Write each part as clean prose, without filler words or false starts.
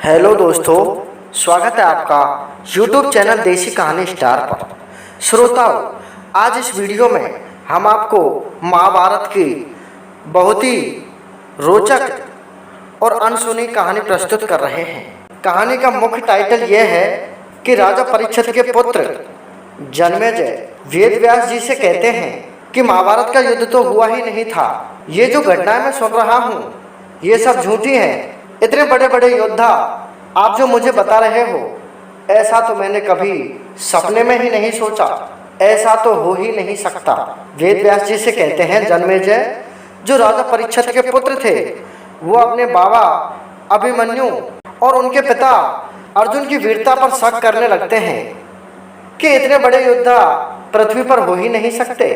Hello दोस्तों, स्वागत है आपका YouTube चैनल देसी कहानी स्टार पर। श्रोताओं, आज इस वीडियो में हम आपको महाभारत की बहुत ही रोचक और अनसुनी कहानी प्रस्तुत कर रहे हैं। कहानी का मुख्य टाइटल यह है कि राजा परीक्षित के पुत्र जन्मेजय वेद व्यास जी से कहते हैं कि महाभारत का युद्ध तो हुआ ही नहीं था। ये जो घटनाएं मैं सुन रहा हूँ ये सब झूठी हैं। इतने बड़े बड़े योद्धा आप जो मुझे बता रहे हो, ऐसा तो मैंने कभी सपने में ही नहीं सोचा। ऐसा तो हो ही नहीं सकता। वेद व्यास जी से कहते हैं जन्मेजय जो राजा परीक्षित के पुत्र थे, वो अपने बाबा अभिमन्यु और उनके पिता अर्जुन की वीरता पर शक करने लगते हैं कि इतने बड़े योद्धा पृथ्वी पर हो ही नहीं सकते।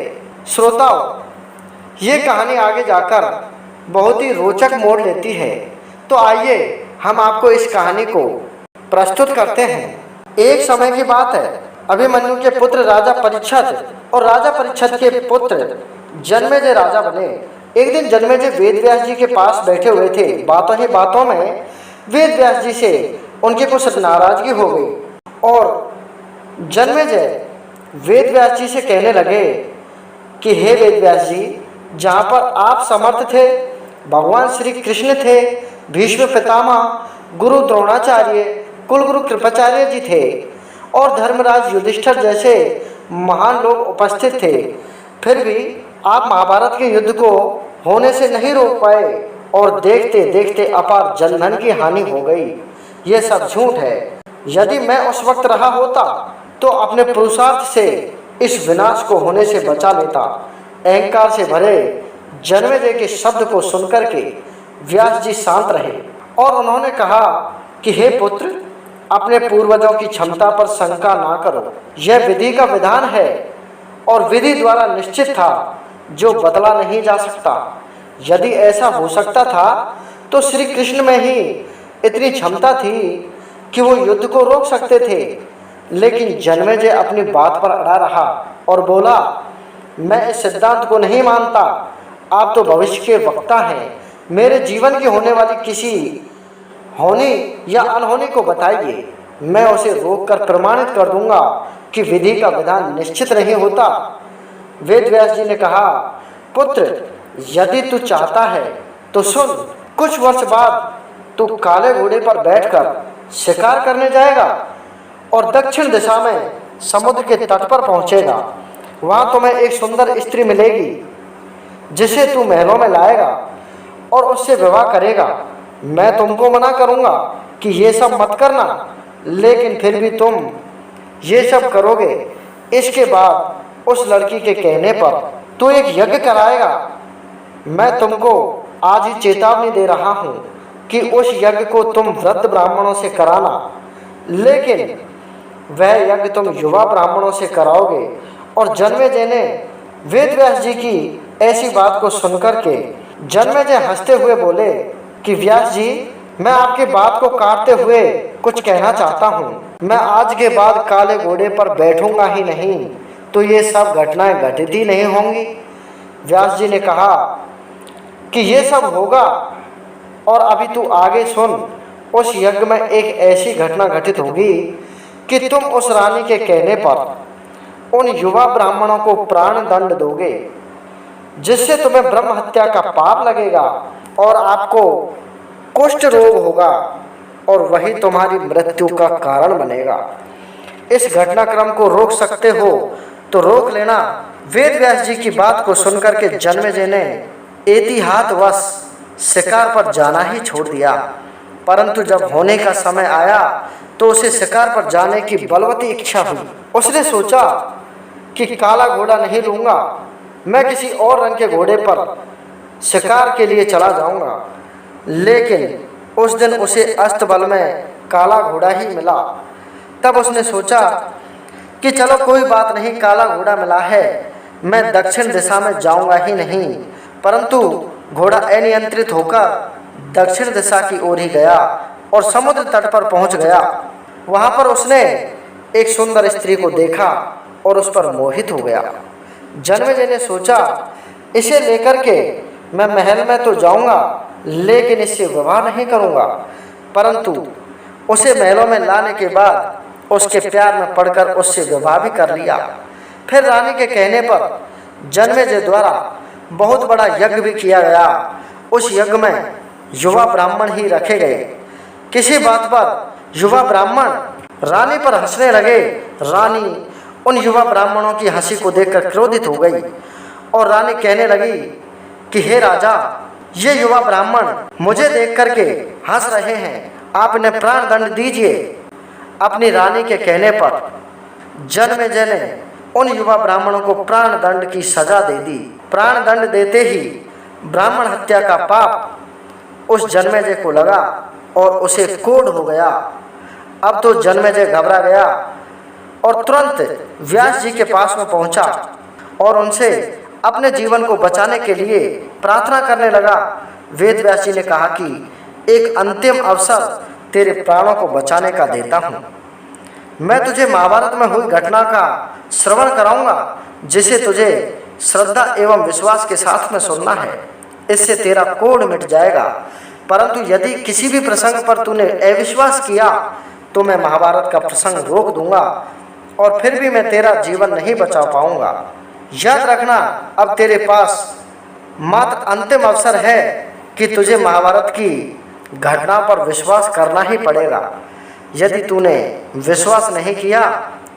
श्रोताओं, ये कहानी आगे जाकर बहुत ही रोचक मोड़ लेती है, तो आइए हम आपको इस कहानी को प्रस्तुत करते हैं। एक समय की बात है, अभिमन्यु के पुत्र राजा परीक्षित और राजा परीक्षित के पुत्र जन्मेजय राजा बने। एक दिन जन्मेजय वेद व्यास जी के पास बैठे हुए थे। बातों ही बातों में वेद व्यास जी से उनकी कुछ नाराजगी हो गई और जन्मेजय वेद व्यास जी से कहने लगे कि हे वेद व्यास जी, जहाँ पर आप समर्थ थे, भगवान श्री कृष्ण थे, भीष्म पितामह, गुरु द्रोणाचार्य, कुलगुरु कृपाचार्य जी थे और धर्मराज युधिष्ठिर जैसे महान लोग उपस्थित थे, फिर भी आप महाभारत के युद्ध को होने से नहीं रोक पाए और देखते देखते अपार जनधन की हानि हो गई। ये सब झूठ है। यदि मैं उस वक्त रहा होता तो अपने पुरुषार्थ से इस विनाश को होने से बचा लेता। अहंकार से भरे जन्मेजय के शब्द को सुनकर के व्यास जी शांत रहे और उन्होंने कहा कि हे पुत्र, अपने पूर्वजों की क्षमता पर शंका ना करो। यह विधि का विधान है और विधि द्वारा निश्चित था, जो बदला नहीं जा सकता। यदि ऐसा हो सकता था तो श्री कृष्ण में ही इतनी क्षमता थी कि वो युद्ध को रोक सकते थे। लेकिन जन्मेजय अपनी बात पर अड़ा रहा और बोला, मैं इस सिद्धांत को नहीं मानता। आप तो भविष्य के वक्ता हैं। मेरे जीवन की होने वाली किसी होने या अनहोनी को बताइए, मैं उसे रोककर प्रमाणित कर दूंगा कि विधि का विधान निश्चित नहीं होता। वेद व्यास जी ने कहा, पुत्र, यदि तू चाहता है तो सुन। कुछ वर्ष बाद तू काले घोड़े पर बैठकर शिकार करने जाएगा और दक्षिण दिशा में समुद्र के तट पर पहुंचेगा। वहां तुम्हें एक सुंदर स्त्री मिलेगी जिसे तू महलों में लाएगा और उससे विवाह करेगा। मैं तुमको मना करूंगा कि ये सब मत करना, लेकिन फिर भी तुम ये सब करोगे। इसके बाद उस लड़की के कहने पर तू एक यज्ञ कराएगा। मैं तुमको आज ही चेतावनी दे रहा हूँ कि उस यज्ञ को तुम वृद्ध ब्राह्मणों से कराना, लेकिन वह यज्ञ तुम युवा ब्राह्मणों से कराओगे। और जन्मेजय ने वेद व्यास जी की ऐसी बात को सुनकर के जन्मेजय हंसते हुए बोले कि व्यास जी, मैं आपकी बात को काटते हुए कुछ कहना चाहता हूँ। मैं आज के बाद काले घोड़े पर बैठूंगा ही नहीं, तो ये सब घटनाएं घटित ही नहीं होंगी। व्यास जी ने कहा कि ये सब होगा, और अभी तू आगे सुन। उस यज्ञ में एक ऐसी घटना घटित होगी कि तुम उस रानी के कहने पर उन युवा ब्राह्मणों को प्राण दंड दोगे, जिससे तुम्हें ब्रह्म हत्या का पाप लगेगा और आपको कुष्ठ रोग होगा और वही तुम्हारी मृत्यु का कारण बनेगा। इस घटनाक्रम को रोक सकते हो तो रोक लेना। वेद व्यास जी की बात को सुनकर के जन्मेजय ने एहतियातवश शिकार पर जाना ही छोड़ दिया, परंतु जब होने का समय आया तो उसे शिकार पर जाने की बलवती इच्छा हुई। उसने सोचा कि काला घोड़ा नहीं लूंगा, मैं किसी और रंग के घोड़े पर शिकार के लिए चला जाऊंगा। लेकिन उस दिन उसे अस्तबल में काला घोड़ा ही मिला। तब उसने सोचा कि चलो कोई बात नहीं, काला घोड़ा मिला है, मैं दक्षिण दिशा में जाऊंगा ही नहीं। परंतु घोड़ा अनियंत्रित होकर दक्षिण दिशा की ओर ही गया और समुद्र तट पर पहुंच गया। वहां पर उसने एक सुंदर स्त्री को देखा और उस पर मोहित हो गया। जन्मेजय ने सोचा, इसे लेकर के मैं महल में तो जाऊंगा, लेकिन इससे विवाह नहीं करूंगा। परंतु उसे महलों में लाने के बाद उसके प्यार में पड़कर उससे विवाह भी कर लिया। फिर रानी के कहने पर जन्मेजय द्वारा बहुत बड़ा यज्ञ भी किया गया। उस यज्ञ में युवा ब्राह्मण ही रखे गए। किसी बात पर युवा ब्राह्मण रानी पर हंसने लगे। रानी उन युवा ब्राह्मणों की हंसी को देखकर क्रोधित हो गई और रानी कहने लगी कि हे राजा, ये युवा ब्राह्मण मुझे देख करके हंस रहे हैं, आप इन्हें प्राण दंड दीजिए। अपनी रानी के कहने पर जन्मेजय ने उन युवा ब्राह्मणों को प्राण दंड की सजा दे दी। प्राण दंड देते ही ब्राह्मण हत्या का पाप उस जन्मेजय को लगा और उसे कोढ़ हो गया। अब तो जन्मेजय घबरा गया और तुरंत व्यास जी के पास में पहुंचा और उनसे अपने जीवन को बचाने के लिए प्रार्थना करने लगा। वेद व्यास जी ने कहा कि एक अंतिम अवसर तेरे प्राणों को बचाने का देता हूँ। मैं तुझे महाभारत में हुई घटना का श्रवण कराऊंगा, जिसे तुझे श्रद्धा एवं विश्वास के साथ में सुनना है। इससे तेरा कोढ़ मिट जाएगा। परंतु यदि किसी भी प्रसंग पर तूने अविश्वास किया तो मैं महाभारत का प्रसंग रोक दूंगा और फिर भी मैं तेरा जीवन नहीं बचा पाऊंगा। याद रखना, अब तेरे पास मात्र अंतिम अवसर है कि तुझे महाभारत की घटना पर विश्वास करना ही पड़ेगा। यदि तूने विश्वास नहीं किया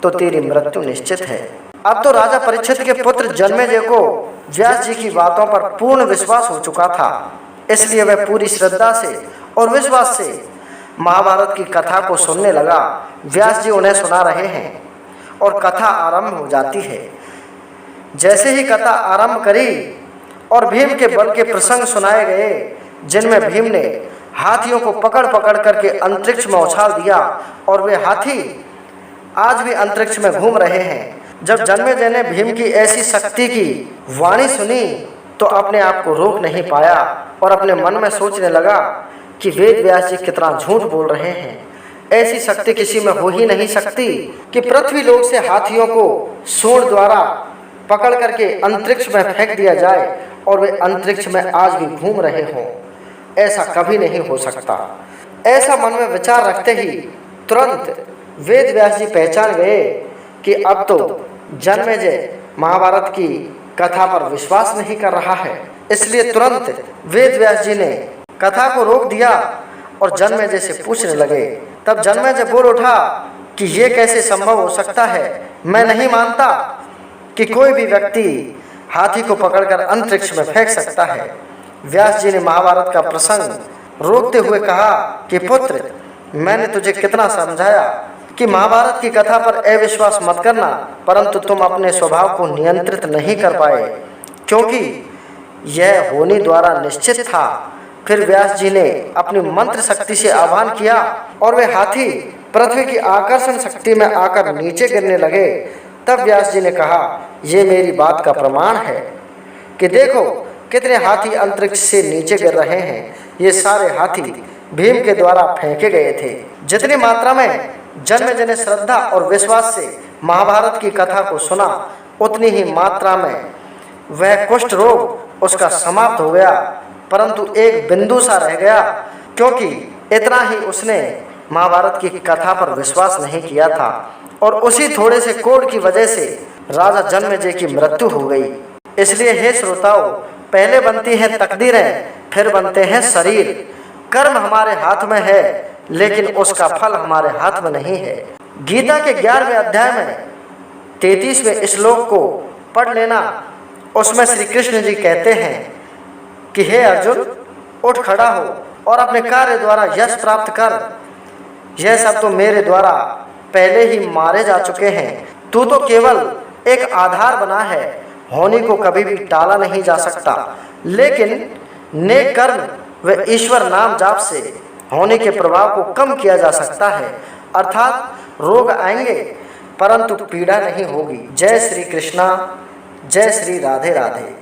तो तेरी मृत्यु निश्चित है। अब तो राजा परीक्षित के पुत्र जन्मेजय को व्यास जी की बातों पर पूर्ण विश्वास हो चुका था, इसलिए वह पूरी श्रद्धा से और विश्वास से महाभारत की कथा को सुनने लगा। व्यास जी उन्हें सुना रहे हैं और कथा आरंभ हो जाती है। जैसे ही कथा आरंभ करी और भीम के बल के प्रसंग सुनाए गए, जिनमें भीम ने हाथियों को पकड़ पकड़ करके अंतरिक्ष में उछाल दिया और वे हाथी आज भी अंतरिक्ष में घूम रहे हैं। जब जन्मेजय ने भीम की ऐसी शक्ति की वाणी सुनी तो अपने आप को रोक नहीं पाया और अपने मन में सोचने लगा कि वेद व्यास जी कितना झूठ बोल रहे हैं। ऐसी शक्ति किसी में हो ही नहीं सकती कि पृथ्वी लोक से हाथियों को सूंड द्वारा पकड़ करके अंतरिक्ष में फेंक दिया जाए और वे अंतरिक्ष में आज भी घूम रहे हों। ऐसा कभी नहीं हो सकता। ऐसा मन में विचार रखते ही तुरंत वेद व्यास जी पहचान गए कि अब तो जन्मेजय महाभारत की कथा पर विश्वास नहीं कर रहा है। इसलिए तुरंत वेद व्यास जी ने कथा को रोक दिया और जन्मेजय से पूछने लगे। तब जन्मेजय बोल उठा कि ये कैसे संभव हो सकता है। मैं नहीं मानता कि कोई भी व्यक्ति हाथी को पकड़कर अंतरिक्ष में फेंक सकता है। व्यास जी ने महाभारत का प्रसंग रोकते हुए कहा कि पुत्र, मैंने तुझे कितना समझाया कि महाभारत की कथा पर अविश्वास मत करना, परंतु तुम अपने स्वभाव को नियंत्रित नहीं कर पाए, क्योंकि यह होनी द्वारा निश्चित था। फिर व्यास जी ने अपनी मंत्र शक्ति से आह्वान किया और वे हाथी पृथ्वी की आकर्षण शक्ति में आकर नीचे गिरने लगे। तब व्यास जी ने कहा, ये मेरी बात का प्रमाण है कि देखो कितने हाथी अंतरिक्ष से नीचे गिर रहे हैं। ये सारे हाथी भीम के द्वारा फेंके गए थे। जितनी मात्रा में जन्मेजय ने श्रद्धा और विश्वास से महाभारत की कथा को सुना, उतनी ही मात्रा में वह कुष्ठ रोग उसका समाप्त हो गया। परंतु एक बिंदु सा रह गया, क्योंकि इतना ही उसने महाभारत की कथा पर विश्वास नहीं किया था और उसी थोड़े से कोढ़ की वजह से राजा जन्मेजय की मृत्यु हो गई। इसलिए हे श्रोताओं, पहले बनती हैं तकदीरें, फिर बनते हैं शरीर। कर्म हमारे हाथ में है, लेकिन उसका फल हमारे हाथ में नहीं है। गीता के 11वें अध्याय में 33वें श्लोक को पढ़ लेना। उसमें श्री कृष्ण जी कहते हैं कि हे अर्जुन, उठ खड़ा हो और अपने कार्य द्वारा यश प्राप्त कर। यह सब तो मेरे द्वारा पहले ही मारे जा चुके हैं। तू तो केवल एक आधार बना है, होने को कभी भी टाला नहीं जा सकता। लेकिन नेक कर्म व ईश्वर नाम जाप से होने के प्रभाव को कम किया जा सकता है। अर्थात रोग आएंगे परंतु पीड़ा नहीं होगी। जय श्री कृष्णा, जय श्री राधे राधे।